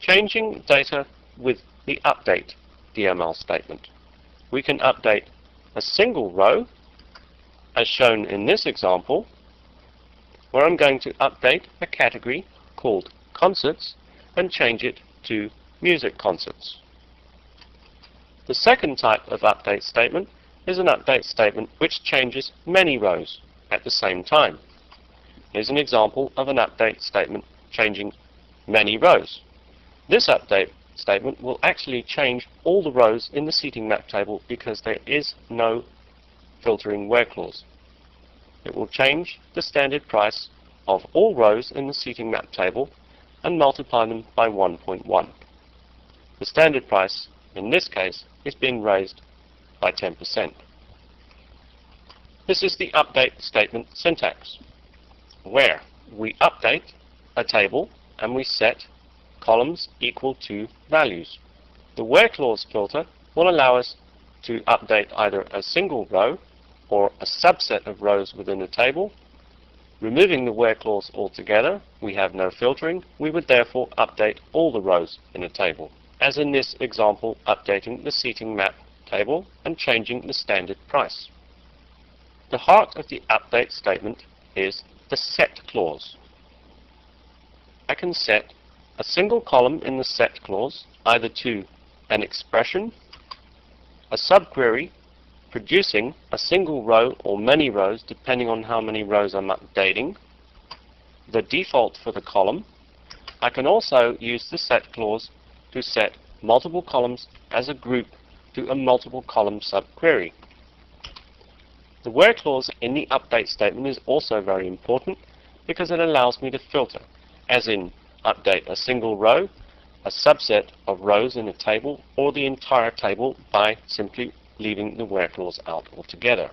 Changing data with the update DML statement. We can update a single row, as shown in this example, where I'm going to update a category called concerts and change it to music concerts. The second type of update statement is an update statement which changes many rows at the same time. Here's an example of an update statement changing many rows. This update statement will actually change all the rows in the seating map table because there is no filtering where clause. It will change the standard price of all rows in the seating map table and multiply them by 1.1. The standard price in this case is being raised by 10%. This is the update statement syntax, where we update a table and we set columns equal to values. The where clause filter will allow us to update either a single row or a subset of rows within a table. Removing the where clause altogether, we have no filtering. We would therefore update all the rows in a table, as in this example, updating the seating map table and changing the standard price. The heart of the update statement is the set clause. I can set a single column in the set clause either to an expression, a subquery producing a single row or many rows depending on how many rows I'm updating, the default for the column. I can also use the set clause to set multiple columns as a group to a multiple column subquery. The where clause in the update statement is also very important because it allows me to filter, as in update a single row, a subset of rows in a table, or the entire table by simply leaving the where clause out altogether.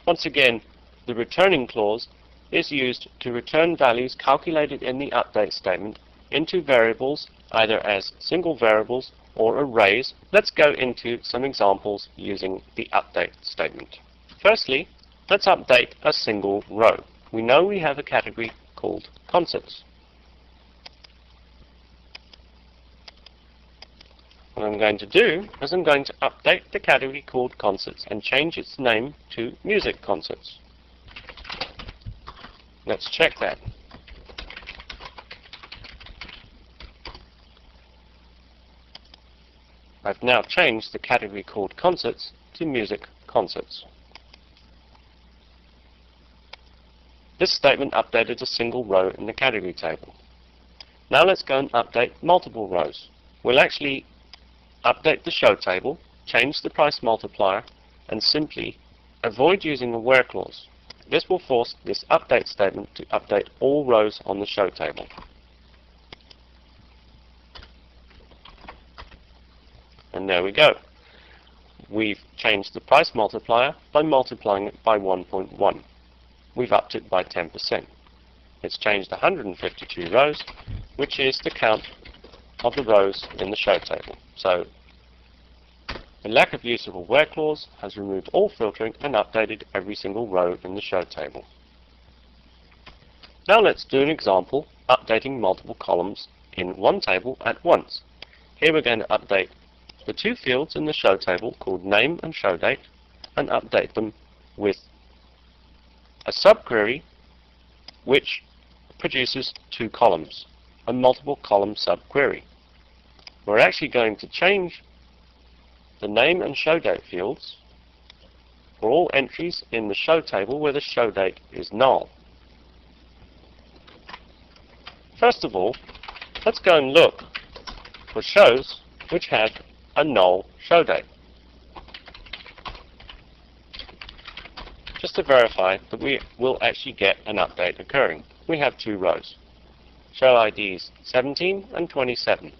Once again, the returning clause is used to return values calculated in the update statement into variables, either as single variables or arrays. Let's go into some examples using the update statement. Firstly, let's update a single row. We know we have a category called concerts. What I'm going to do is I'm going to update the category called concerts and change its name to music concerts. Let's check that. I've now changed the category called concerts to music concerts. This statement updated a single row in the category table. Now let's go and update multiple rows. We'll actually update the show table, change the price multiplier, and simply avoid using a where clause. This will force this update statement to update all rows on the show table. And there we go. We've changed the price multiplier by multiplying it by 1.1. We've upped it by 10%. It's changed 152 rows, which is the count of the rows in the show table. So the lack of use of a where clause has removed all filtering and updated every single row in the show table. Now let's do an example updating multiple columns in one table at once. Here we're going to update the two fields in the show table called name and show date and update them with a subquery which produces two columns, a multiple column subquery. We're actually going to change the name and show date fields for all entries in the show table where the show date is null. First of all, let's go and look for shows which have a null show date, just to verify that we will actually get an update occurring. We have two rows, show IDs 17 and 27.